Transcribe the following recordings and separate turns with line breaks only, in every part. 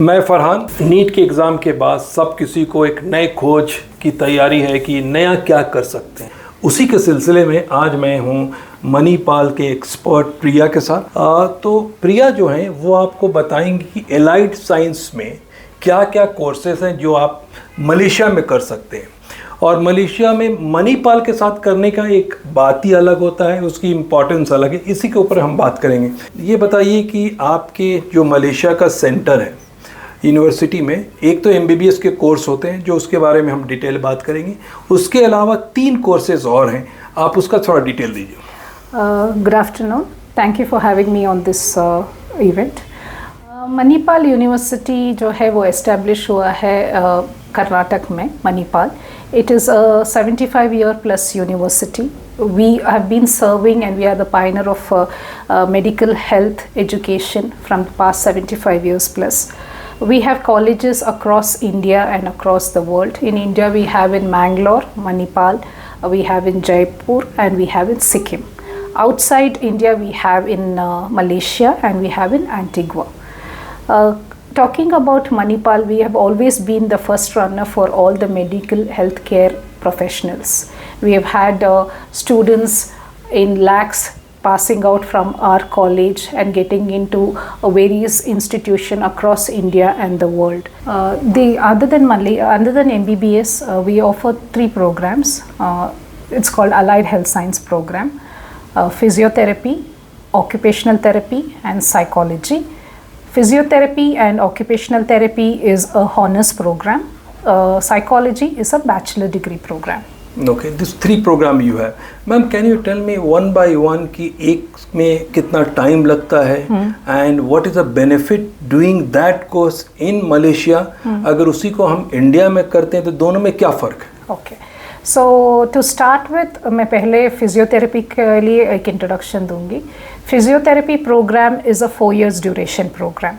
मैं फरहान। नीट के एग्ज़ाम के बाद सब किसी को एक नए खोज की तैयारी है कि नया क्या कर सकते हैं। उसी के सिलसिले में आज मैं हूँ मणिपाल के एक्सपर्ट प्रिया के साथ। तो प्रिया जो हैं वो आपको बताएंगी कि एलाइड साइंस में क्या क्या कोर्सेज हैं जो आप मलेशिया में कर सकते हैं, और मलेशिया में मणिपाल के साथ करने का एक बात ही अलग होता है, उसकी इम्पोर्टेंस अलग है। इसी के ऊपर हम बात करेंगे। ये बताइए कि आपके जो मलेशिया का सेंटर है यूनिवर्सिटी में, एक तो एमबीबीएस के कोर्स होते हैं जो उसके बारे में हम डिटेल बात करेंगे, उसके अलावा 3 कोर्सेज और हैं, आप उसका थोड़ा डिटेल दीजिए।
Good afternoon, thank you for having me on this event. Manipal university जो है वो एस्टेब्लिश हुआ है कर्नाटक में, Manipal. It is a 75-year plus university. We have been serving and we are the pioneer of medical health education from the past 75 years plus. We have colleges across India and across the world. In India we have in Mangalore, Manipal, we have in Jaipur and we have in Sikkim. Outside India we have in Malaysia and we have in Antigua. Talking about Manipal, we have always been the first runner for all the medical healthcare professionals. We have had students in lakhs passing out from our college and getting into various institutions across India and the world. Other than MBBS, we offer 3 programs. It's called Allied Health Science Program, physiotherapy, occupational therapy, and psychology. Physiotherapy and occupational therapy is a honors program. Psychology is a bachelor degree program.
Okay, these 3 program you have. Ma'am, can you tell me one by one कि एक में कितना time लगता है and what is the benefit doing that course in Malaysia? अगर उसी को हम इंडिया में करते हैं तो दोनों में क्या फ़र्क है?
Okay. So to start with, मैं पहले फिजियोथेरेपी के लिए एक इंट्रोडक्शन दूंगी. Physiotherapy program is a 4 years duration program.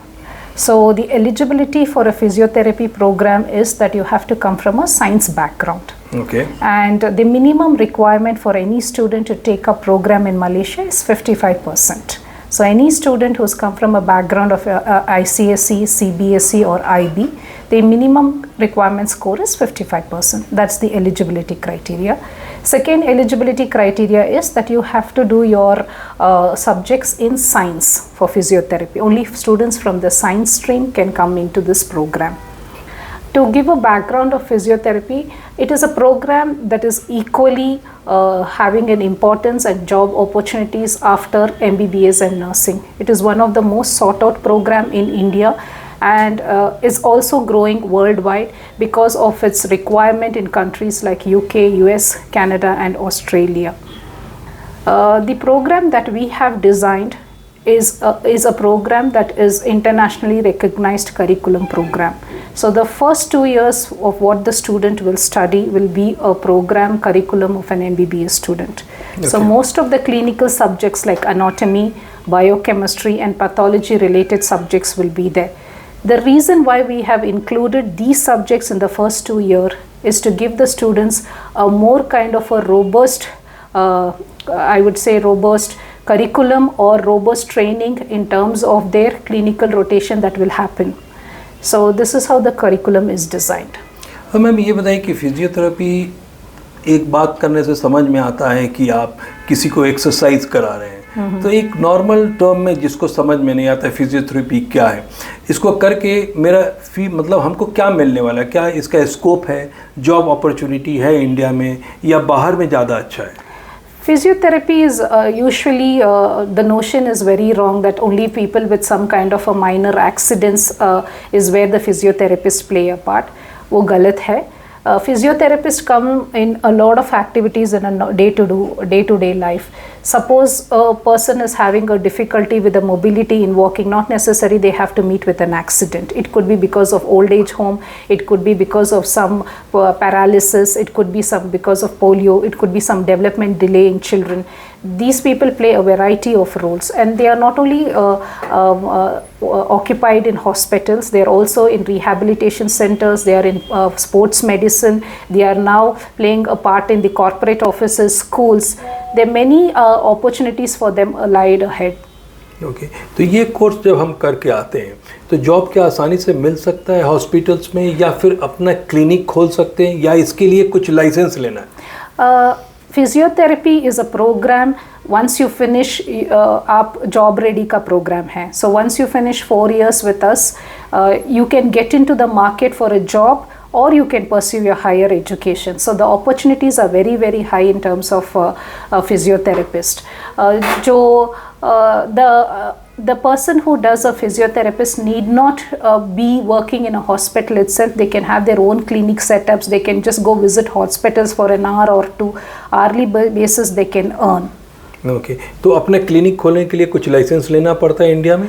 So the eligibility for a physiotherapy program is that you have to come from a science background.
Okay.
And the minimum requirement for any student to take a program in Malaysia is 55%. So any student who's come from a background of ICSE, CBSE or IB, the minimum requirement score is 55%. That's the eligibility criteria. Second eligibility criteria is that you have to do your subjects in science for physiotherapy. Only students from the science stream can come into this program. To give a background of physiotherapy, it is a program that is equally having an importance and job opportunities after MBBS and nursing. It is one of the most sought out program in India and is also growing worldwide because of its requirement in countries like UK, US, Canada and Australia. The program that we have designed is a program that is internationally recognized curriculum program. So the first 2 years of what the student will study will be a program curriculum of an MBBS student. Okay. So most of the clinical subjects like anatomy, biochemistry and pathology related subjects will be there. The reason why we have included these subjects in the first 2 years is to give the students a more kind of a robust, I would say robust curriculum or robust training in terms of their clinical rotation that will happen. So this is how the curriculum is designed.
Ma'am ये बताइए कि physiotherapy एक बात करने से समझ में आता है कि आप किसी को एक्सरसाइज करा रहे हैं, तो एक नॉर्मल टर्म में जिसको समझ में नहीं आता फिजियोथेरेपी क्या है, इसको करके मेरा मतलब हमको क्या मिलने वाला है, क्या इसका स्कोप है, जॉब अपॉर्चुनिटी है इंडिया में या बाहर में ज़्यादा अच्छा है?
Physiotherapy is usually the notion is very wrong that only people with some kind of a minor accidents is where the physiotherapists play a part. वो गलत है. Physiotherapists come in a lot of activities in a day-to-day life. Suppose a person is having a difficulty with the mobility in walking, not necessarily they have to meet with an accident. It could be because of old age home, it could be because of some paralysis, it could be because of polio, it could be some development delay in children. These people play a variety of roles and they are not only occupied in hospitals, they are also in rehabilitation centers, they are in sports medicine, they are now playing a part in the corporate offices, schools. There are many opportunities for them lied ahead.
Okay, तो ये course जब हम करके आते हैं तो job क्या आसानी से मिल सकता है हॉस्पिटल्स में, या फिर अपना क्लिनिक खोल सकते हैं, या इसके लिए कुछ लाइसेंस लेना है?
Physiotherapy is a program, once you finish आप जॉब रेडी का प्रोग्राम है. So once you finish 4 years with us, you can get into the market for a job or you can pursue your higher education. So the opportunities are very very high in terms of a physiotherapist. The person who does a physiotherapist need not be working in a hospital itself. They can have their own clinic setups. They can just go visit hospitals for an hour or two. Hourly basis they can earn.
Okay, तो अपने clinic खोलने के लिए कुछ license लेना पड़ता है India में?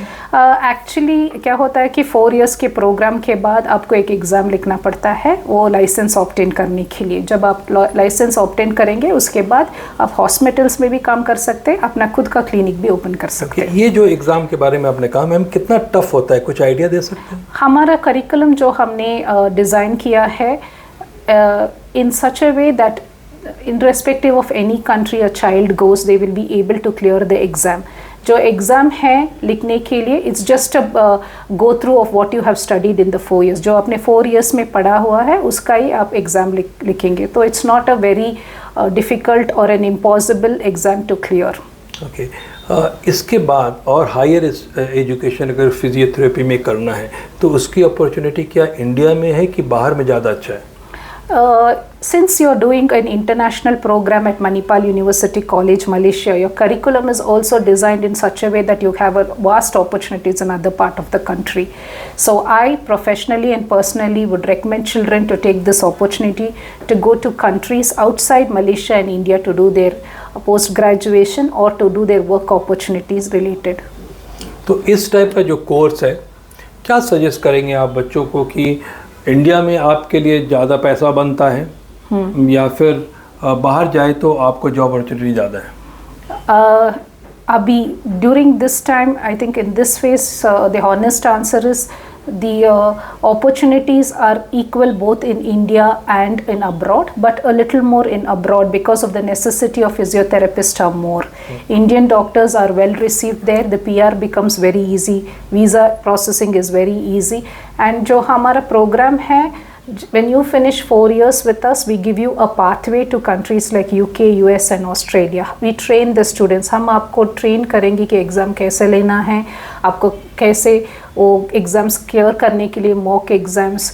एक्चुअली क्या होता है कि 4 years के प्रोग्राम के बाद आपको एक एग्ज़ाम लिखना पड़ता है वो लाइसेंस ऑब्टेन करने के लिए. जब आप लाइसेंस ऑब्टेन करेंगे उसके बाद आप हॉस्पिटल्स में भी काम कर सकते हैं, अपना खुद का क्लिनिक भी ओपन कर सकते हैं.
ये जो एग्ज़ाम के बारे में आपने कहा मैम, कितना टफ होता है, कुछ आइडिया दे सकते हैं?
हमारा करिकुलम जो हमने डिज़ाइन किया है in such a way that irrespective of any country a child goes, they will be able to clear the exam. जो एग्ज़ाम है लिखने के लिए it's just a go through of what you have studied in the 4 years. जो आपने 4 years में पढ़ा हुआ है उसका ही आप एग्ज़ाम लिखेंगे. तो it's not a very difficult और an impossible exam to clear.
Okay, इसके बाद और हायर एजुकेशन अगर फिजियोथेरेपी में करना है तो उसकी अपॉर्चुनिटी क्या इंडिया में है कि बाहर में ज़्यादा अच्छा है?
Since you're doing an international program at Manipal University College, Malaysia, your curriculum is also designed in such a way that you have a vast opportunities in other part of the country. So I professionally and personally would recommend children to take this opportunity to go to countries outside Malaysia and India to do their post graduation or to do their work opportunities related.
तो इस type का जो course है, क्या suggest करेंगे आप बच्चों को कि इंडिया में आपके लिए ज़्यादा पैसा बनता है या फिर बाहर जाए तो आपको जॉब अपॉर्चुनिटी ज़्यादा है?
अभी during this time I think in this phase the honest answer is the opportunities are equal both in India and in abroad, but a little more in abroad because of the necessity of physiotherapists are more. Indian doctors are well received there, the PR becomes very easy, visa processing is very easy, and जो हमारा program है, when you finish 4 years with us, we give you a pathway to countries like UK, US and Australia. We train the students. हम आपको train करेंगे कि exam कैसे लेना है, आपको कैसे वो एग्ज़ाम्स क्लियर करने के लिए mock exams,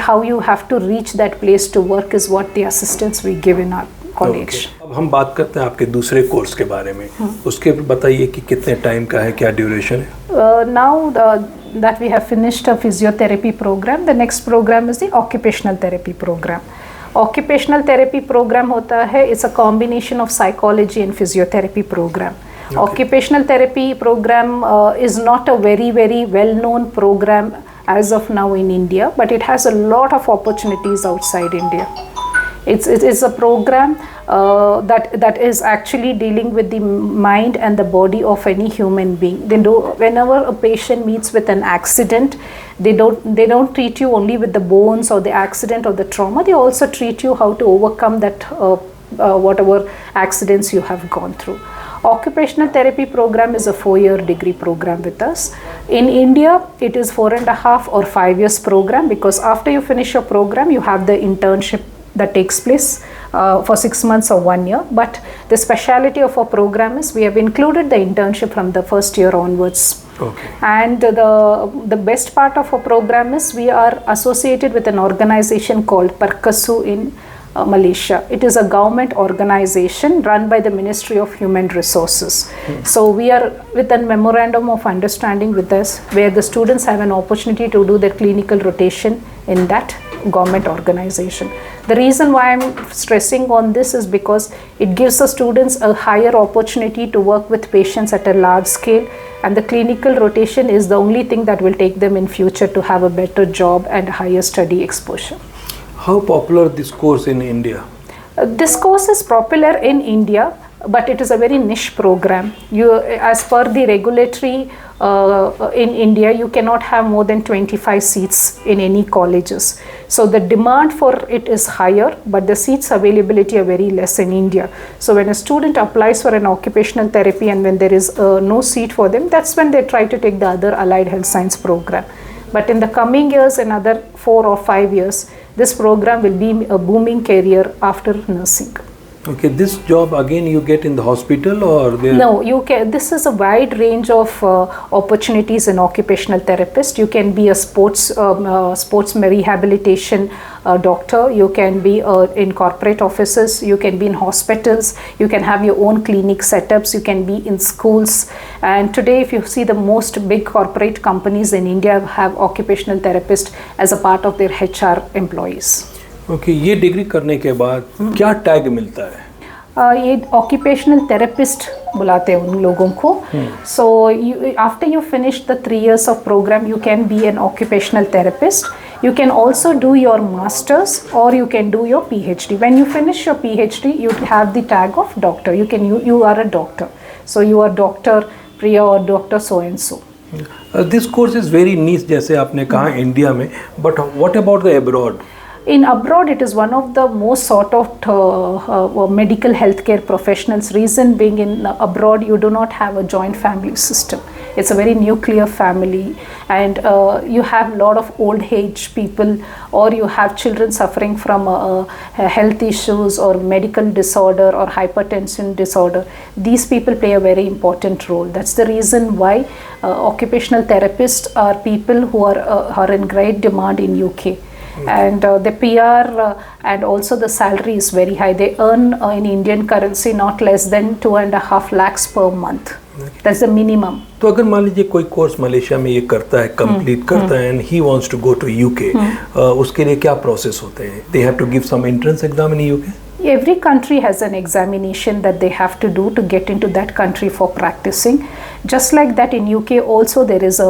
how you have to reach that place to work is what the assistance we give in our college.
अब हम बात करते हैं आपके दूसरे कोर्स के बारे में. उसके बताइए कि कितने टाइम का है, क्या ड्यूरेशन है?
Now that we have finished a physiotherapy program, the next program is the occupational therapy program. Occupational therapy program होता है, it's a combination of psychology and physiotherapy program. Okay. Occupational therapy program is not a very very well known program as of now in India, but it has a lot of opportunities outside India. It's a program that is actually dealing with the mind and the body of any human being. Whenever a patient meets with an accident, they don't treat you only with the bones or the accident or the trauma. They also treat you how to overcome that whatever accidents you have gone through. Occupational therapy program is a 4-year degree program with us. In India, it is 4.5 or 5 years program, because after you finish your program, you have the internship that takes place for 6 months or 1 year. But the speciality of our program is we have included the internship from the first year onwards.
Okay.
And the best part of our program is we are associated with an organization called Perkasu in Malaysia. It is a government organization run by the Ministry of Human Resources. So we are with a memorandum of understanding with us, where the students have an opportunity to do their clinical rotation in that government organization. The reason why I'm stressing on this is because it gives the students a higher opportunity to work with patients at a large scale, and the clinical rotation is the only thing that will take them in future to have a better job and higher study exposure.
How popular this course in India?
This course is popular in India, but it is a very niche program. As per the regulatory in India, you cannot have more than 25 seats in any colleges. So the demand for it is higher, but the seats availability are very less in India. So when a student applies for an occupational therapy and when there is no seat for them, that's when they try to take the other allied health science program. But in the coming years, another 4 or 5 years, this program will be a booming career after nursing.
Okay, this job again you get in the hospital or there?
No, you can. This is a wide range of opportunities in occupational therapist. You can be a sports rehabilitation doctor. You can be in corporate offices. You can be in hospitals. You can have your own clinic setups. You can be in schools. And today, if you see the most big corporate companies in India have occupational therapist as a part of their HR employees.
Okay, ये degree करने के बाद क्या tag मिलता है?
ये occupational therapist बुलाते हैं उन लोगों को. So after you finish the 3 years of program you can be an occupational therapist. You can also do your masters or you can do your PhD. When you finish your PhD, you have the tag of doctor. You are a doctor. So you are Dr. Priya or Dr. so and so.
This course is very niche जैसे आपने कहा India में, but what about the abroad?
In abroad, it is one of the most sought out medical healthcare professionals. Reason being, in abroad, you do not have a joint family system. It's a very nuclear family, and you have a lot of old age people, or you have children suffering from health issues or medical disorder or hypertension disorder. These people play a very important role. That's the reason why occupational therapists are people who are in great demand in UK. And the PR and also the salary is very high. They earn in Indian currency not less than 2.5 lakhs per month. That's the minimum.
तो अगर मान लीजिए कोई course Malaysia में ये करता है, complete करता है, and he wants to go to UK, उसके लिए क्या प्रोसेस होते हैं? They have to give some entrance exam in UK?
Every country has an examination that they have to do to get into that country for practicing. Just like that, in UK also there is a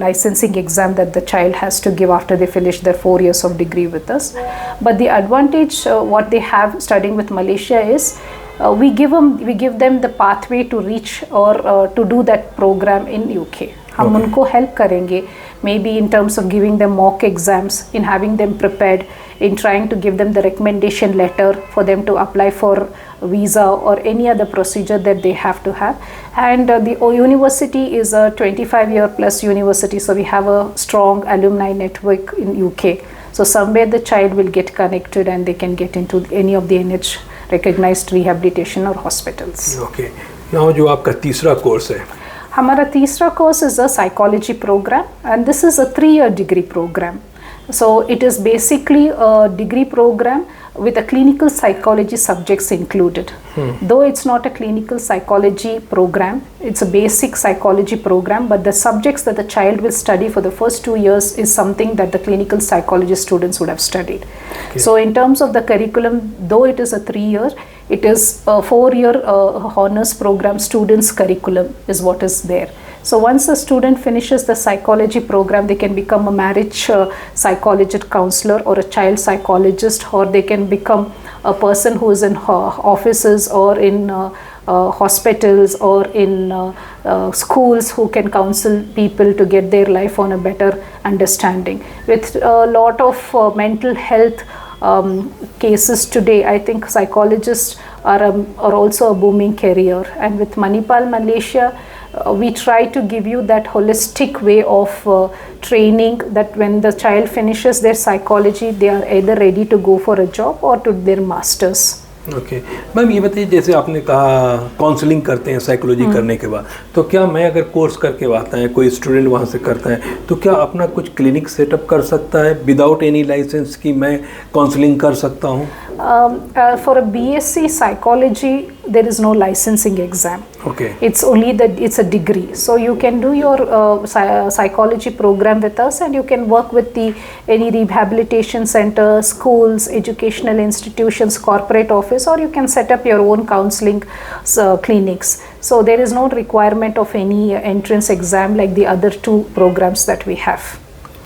licensing exam that the child has to give after they finish their 4 years of degree with us. But the advantage what they have studying with Malaysia is we give them the pathway to reach or to do that program in UK. हम उनको help करेंगे, maybe in terms of giving them mock exams, in having them prepared, in trying to give them the recommendation letter for them to apply for visa or any other procedure that they have to have. And the university is a 25-year plus university, so we have a strong alumni network in UK. So somewhere the child will get connected and they can get into any of the NH recognized rehabilitation or hospitals.
Okay. Now जो आपका तीसरा course है,
हमारा तीसरा course is a psychology program and this is a 3-year degree program. So it is basically a degree program with a clinical psychology subjects included. Though it's not a clinical psychology program, it's a basic psychology program, but the subjects that the child will study for the first 2 years is something that the clinical psychology students would have studied. Okay. So in terms of the curriculum, though it is a 3-year, it is a 4-year honors program students curriculum is what is there. So once a student finishes the psychology program, they can become a marriage psychologist counselor or a child psychologist, or they can become a person who is in offices or in hospitals or in schools who can counsel people to get their life on a better understanding. With a lot of mental health cases today, I think psychologists are also a booming career. And with Manipal Malaysia, we try to give you that holistic way of training that when the child finishes their psychology, they are either ready to go for a job or to their masters.
Okay ma'am, ये बताइए, जैसे आपने कहा counselling करते हैं psychology करने के बाद, तो क्या मैं अगर कोर्स करके आता है, कोई स्टूडेंट वहाँ से करता है, तो क्या अपना कुछ क्लिनिक सेटअप कर सकता है विदाउट एनी लाइसेंस कि मैं काउंसलिंग कर सकता हूँ?
For a BSc psychology, there is no licensing exam.
Okay.
It's only it's a degree. So you can do your psychology program with us, and you can work with any rehabilitation center, schools, educational institutions, corporate office, or you can set up your own counseling clinics. So there is no requirement of any entrance exam like the other 2 programs that we have.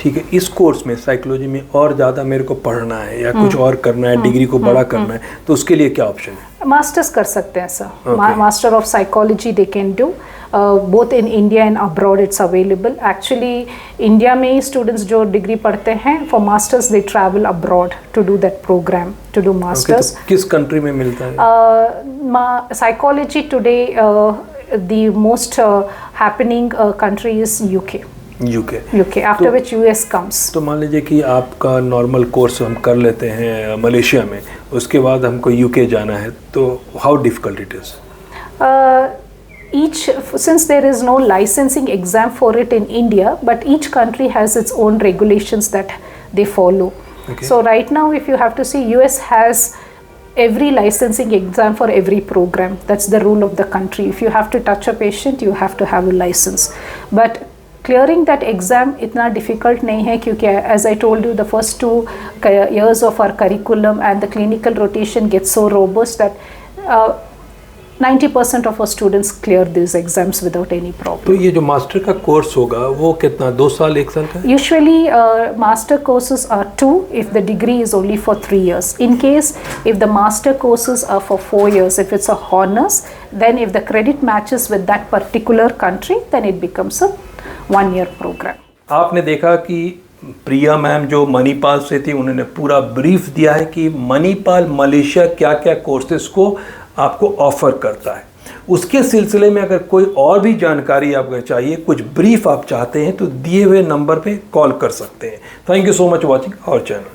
ठीक है, इस course में psychology में और ज़्यादा मेरे को पढ़ना है या कुछ और करना है, डिग्री को बड़ा करना है, तो उसके लिए क्या ऑप्शन है?
मास्टर्स कर सकते हैं sir, master of psychology they can do, both in India and abroad it's available. Actually India में ही स्टूडेंट्स जो डिग्री पढ़ते हैं for masters they travel abroad to do that program, to do masters.
तो किस कंट्री में मिलता है
psychology today? The most happening country is UK, after which US comes.
तो मान लीजिए कि आपका नॉर्मल कोर्स हम कर लेते हैं मलेशिया में, उसके बाद हमको यूके जाना है, तो how difficult it is?
Since there is no licensing exam for it in India, but each country has its own regulations that they follow. So right now, if you have to see, US has every licensing exam for every program. That's the rule of the country. If you have to touch a patient, you have to have a license. But clearing that exam इतना difficult नहीं है, क्योंकि as I told you, the first 2 years of our curriculum and the clinical rotation gets so robust that 90% of our students clear these exams without any problem.
तो ये जो master का course होगा वो कितना, 2 साल 1 साल का?
Usually master courses are 2 if the degree is only for 3 years. In case if the master courses are for 4 years, if it's a honors, then if the credit matches with that particular country, then it becomes a 1-year program.
आपने देखा कि प्रिया ma'am जो मणिपाल से थी, उन्होंने पूरा brief दिया है कि मणिपाल मलेशिया क्या क्या कोर्सेज को आपको ऑफ़र करता है। उसके सिलसिले में अगर कोई और भी जानकारी आपको चाहिए, कुछ ब्रीफ आप चाहते हैं, तो दिए हुए नंबर पे कॉल कर सकते हैं। Thank you so much watching our channel.